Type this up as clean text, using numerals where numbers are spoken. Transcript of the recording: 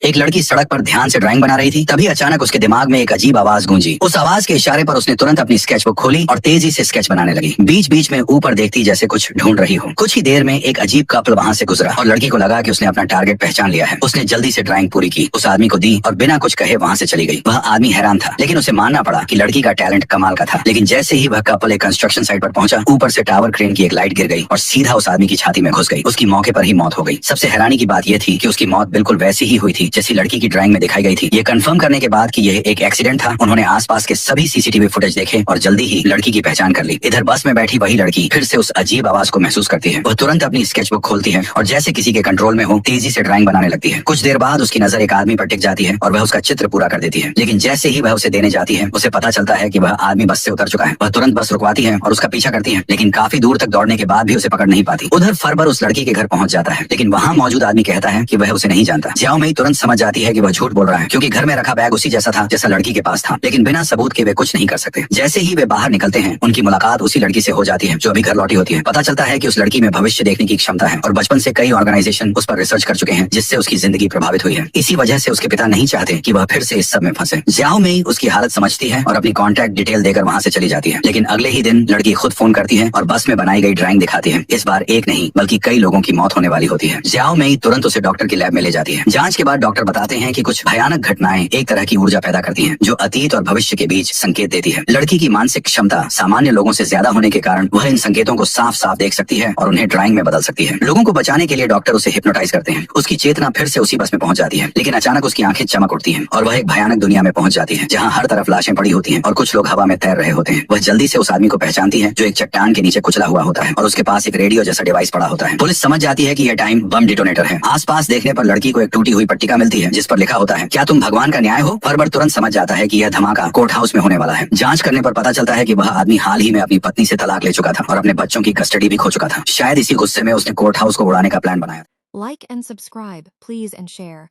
एक लड़की सड़क पर ध्यान से ड्राइंग बना रही थी। तभी अचानक उसके दिमाग में एक अजीब आवाज गूंजी। उस आवाज के इशारे पर उसने तुरंत अपनी स्केचबुक खोली और तेजी से स्केच बनाने लगी। बीच बीच में ऊपर देखती जैसे कुछ ढूंढ रही हो। कुछ ही देर में एक अजीब कपल वहाँ से गुजरा और लड़की को लगा कि उसने अपना टारगेट पहचान लिया है। उसने जल्दी से ड्राइंग पूरी की, उस आदमी को दी और बिना कुछ कहे वहाँ से चली गई। वह आदमी हैरान था, लेकिन उसे मानना पड़ा कि लड़की का टैलेंट कमाल का था। लेकिन जैसे ही वह कपल एक कंस्ट्रक्शन साइट पर पहुंचा, ऊपर से टावर क्रेन की एक लाइट गिर गई और सीधा उस आदमी की छाती में घुस गई। उसकी मौके पर ही मौत हो गई। सबसे हैरानी की बात यह थी कि उसकी मौत बिल्कुल वैसी ही हुई थी जैसी लड़की की ड्राइंग में दिखाई गई थी। ये कंफर्म करने के बाद कि यह एक एक्सीडेंट था, उन्होंने आसपास के सभी सीसीटीवी फुटेज देखे और जल्दी ही लड़की की पहचान कर ली। इधर बस में बैठी वही लड़की फिर से उस अजीब आवाज को महसूस करती है। वह तुरंत अपनी स्केचबुक खोलती है और जैसे किसी के कंट्रोल में हो तेजी से ड्राइंग बनाने लगती है। कुछ देर बाद उसकी नजर एक आदमी पर टिक जाती है और वह उसका चित्र पूरा कर देती है। लेकिन जैसे ही वह उसे देने जाती है, उसे पता चलता है कि वह आदमी बस से उतर चुका है। वह तुरंत बस रुकवाती है और उसका पीछा करती है, लेकिन काफी दूर तक दौड़ने के बाद भी उसे पकड़ नहीं पाती। उधर फरबर उस लड़की के घर पहुंच जाता है, लेकिन वहाँ मौजूद आदमी कहता है कि वह उसे नहीं जानता। ज्याओ मई तुरंत समझ जाती है कि वह झूठ बोल रहा है, क्योंकि घर में रखा बैग उसी जैसा था जैसा लड़की के पास था। लेकिन बिना सबूत के वे कुछ नहीं कर सकते। जैसे ही वे बाहर निकलते हैं, उनकी मुलाकात उसी लड़की से हो जाती है जो अभी घर लौटी होती है। पता चलता है कि उस लड़की में भविष्य देखने की क्षमता है और बचपन से कई ऑर्गेनाइजेशन उस पर रिसर्च कर चुके हैं, जिससे उसकी जिंदगी प्रभावित हुई है। इसी वजह से उसके पिता नहीं चाहते कि वह फिर से इस सब में फंसे। ज्याओ मई उसकी हालत समझती है और अपनी कॉन्टैक्ट डिटेल देकर वहाँ से चली जाती है। लेकिन अगले ही दिन लड़की खुद फोन करती है और बस में बनाई गई ड्राइंग दिखाती है। इस बार एक नहीं बल्कि कई लोगों की मौत होने वाली होती है। ज्याओ मई तुरंत उसे डॉक्टर की लैब में ले जाती है। जांच के बाद डॉक्टर बताते हैं कि कुछ भयानक घटनाएं एक तरह की ऊर्जा पैदा करती हैं, जो अतीत और भविष्य के बीच संकेत देती है। लड़की की मानसिक क्षमता सामान्य लोगों से ज्यादा होने के कारण वह इन संकेतों को साफ साफ देख सकती है और उन्हें ड्राइंग में बदल सकती है। लोगों को बचाने के लिए डॉक्टर उसे हिप्नोटाइज करते हैं। उसकी चेतना फिर से उसी बस में पहुंच जाती है, लेकिन अचानक उसकी आंखें चमक उठती हैं और वह एक भयानक दुनिया में पहुंच जाती है, जहां हर तरफ लाशें पड़ी होती हैं और कुछ लोग हवा में तैर रहे होते हैं। वह जल्दी से उस आदमी को पहचानती है जो एक चट्टान के नीचे कुचला हुआ होता है और उसके पास एक रेडियो जैसा डिवाइस पड़ा होता है। पुलिस समझ जाती है कि यह टाइम बम डिटोनेटर है। आसपास देखने पर लड़की को एक टूटी हुई पट्टिका मिलती है जिस पर लिखा होता है, क्या तुम भगवान का न्याय हो। फरबर तुरंत समझ जाता है कि यह धमाका कोर्ट हाउस में होने वाला है। जांच करने पर पता चलता है कि वह आदमी हाल ही में अपनी पत्नी से तलाक ले चुका था और अपने बच्चों की कस्टडी भी खो चुका था। शायद इसी गुस्से में उसने कोर्ट हाउस को उड़ाने का प्लान बनाया। Like and subscribe, please, and share.